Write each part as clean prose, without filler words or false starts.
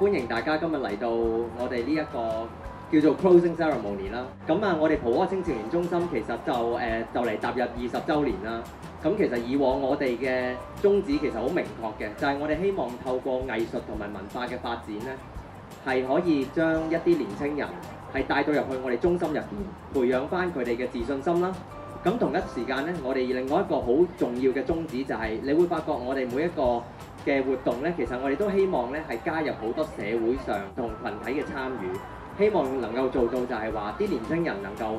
歡迎大家今日嚟到我哋呢一個叫做 Closing Ceremony 啦。咁啊，我哋蒲窩青少年中心其實就嚟踏入20週年啦。咁其實以往我哋嘅宗旨其實好明確嘅，就係我哋希望透過藝術同埋文化嘅發展咧，係可以將一啲年青人係帶到入去我哋中心入邊，培養翻佢哋嘅自信心啦。咁同一時間咧，我哋另外一個好重要嘅宗旨就係，你會發覺我哋每一個嘅活動咧，其實我哋都希望咧係加入好多社會上同群體嘅參與，希望能夠做到就係話啲年輕人能夠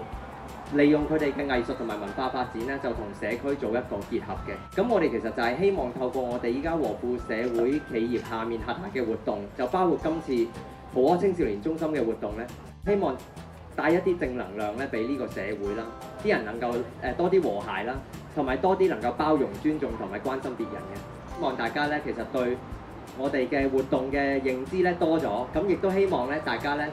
利用佢哋嘅藝術同埋文化發展咧，就同社區做一個結合嘅。咁我哋其實就係希望透過我哋依家和富社會企業下面轄下嘅活動，就包括今次蒲窩青少年中心嘅活動咧，希望帶一啲正能量咧俾呢個社會啦，啲人能夠多啲和諧啦，同埋多啲能夠包容、尊重同埋關心別人嘅。希望大家咧其實對我哋嘅活動嘅認知咧多咗，咁亦都希望咧大家咧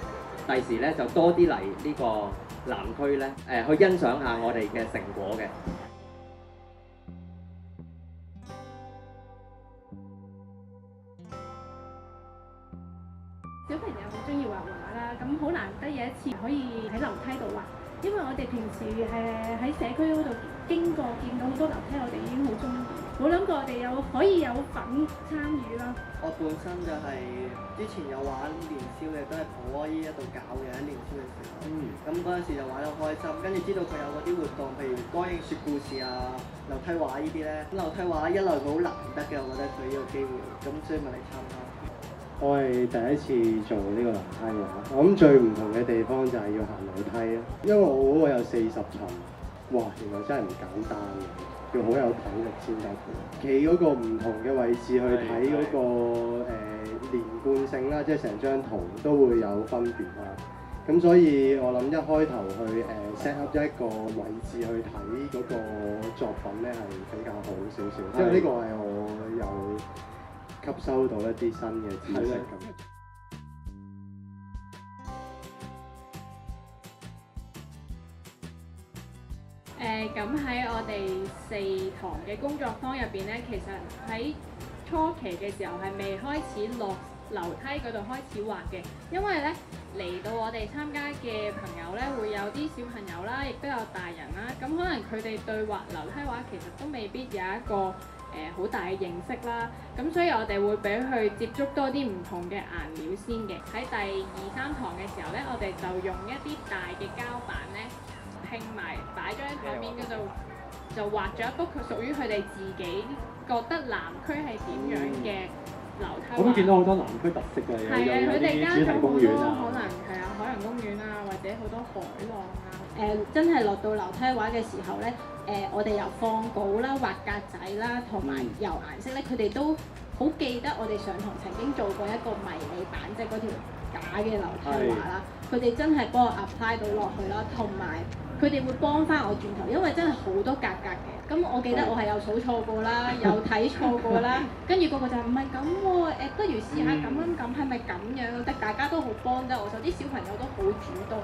第時咧就多啲嚟呢個南區咧去欣賞下我哋嘅成果嘅。小朋友好中意畫畫啦，咁好難得有一次可以喺樓梯度畫，因為我哋平時喺社區嗰度經過見到好多樓梯，我哋已經好中意，冇諗過我哋可以有份參與啦。我本身就係之前有玩年宵嘅，都係蒲窩依一度搞嘅喺年宵嘅時候。咁嗰陣時就玩得好開心，跟住知道佢有嗰啲活動，譬如光影說故事啊、樓梯畫呢啲咧。咁樓梯畫一來佢好難得嘅，我覺得佢呢個機會，咁所以咪嚟參加。我係第一次做呢個樓梯畫，我諗最唔同嘅地方就係要行樓梯咯，因為我嗰個有40層，哇！原來真係唔簡單嘅，要好有體力先得嘅。企嗰個唔同嘅位置去睇嗰個連貫性啦，即係成張圖都會有分別啦。咁所以我諗一開頭去set up 一個位置去睇嗰個作品咧係比較好少少，即係呢個係我有吸收到一啲新嘅知識咁。咁喺我哋4堂嘅工作坊入邊咧，其實喺初期嘅時候係未開始落樓梯嗰度開始畫嘅，因為咧嚟到我哋參加嘅朋友咧會有啲小朋友啦，亦都有大人啦，咁可能佢哋對畫樓梯畫其實都未必有一個好大嘅認識啦，咁所以我哋會俾佢接觸多啲唔同嘅顏料先嘅。喺第2、3堂嘅時候咧，我哋就用一啲大嘅膠板咧拼埋擺咗喺台面嗰度，就畫咗一幅佢屬於佢哋自己覺得南區係點樣嘅樓梯畫。我都見到好多南區特色嘅，有佢哋加咗好多主題公園啊，可能係啊海洋公園啊，或者好多海浪啊。真係落到樓梯畫嘅時候咧，我哋由放稿啦、畫格仔啦，同埋油顏色咧，佢哋都好記得我哋上堂曾經做過一個迷你版，即係嗰條假嘅樓梯畫啦。佢哋真係幫我 apply 到落去啦，同埋佢哋會幫翻我轉頭，因為真係好多格格嘅。咁我記得我係有數錯過啦，有睇錯過啦，跟住個個就係唔係咁喎，不如試下咁係咪咁樣？大家都好幫得我手，啲小朋友都好主動。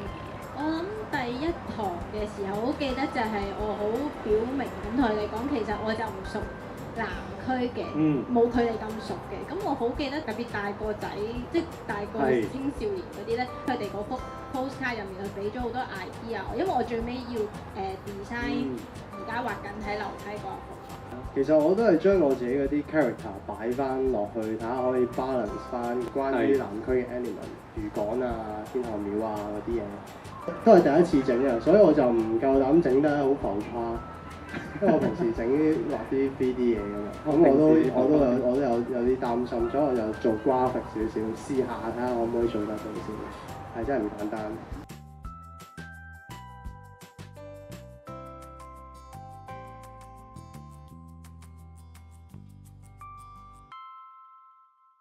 我諗第1堂嘅時候，好記得就係我好表明咁同佢哋講，其實我就唔熟南區嘅，冇佢哋咁熟嘅。咁我好記得特別大個仔，即係大個青少年嗰啲咧，佢哋嗰幅 postcard 入面佢俾咗好多 idea，因為我最尾要design 而家畫緊喺樓梯嗰幅。其實我都係將我自己嗰啲 character 擺翻落去，睇下可以 balance 翻關於南區嘅 element， 魚竿啊、天后廟啊嗰啲嘢，都係第一次整嘅，所以我就唔夠膽整得好浮誇，因為我平時整畫啲 3D 嘢㗎嘛，咁我都有啲擔心，所以我就做 graphic 少少，試下睇下可唔可以做得到先，係真係唔簡單。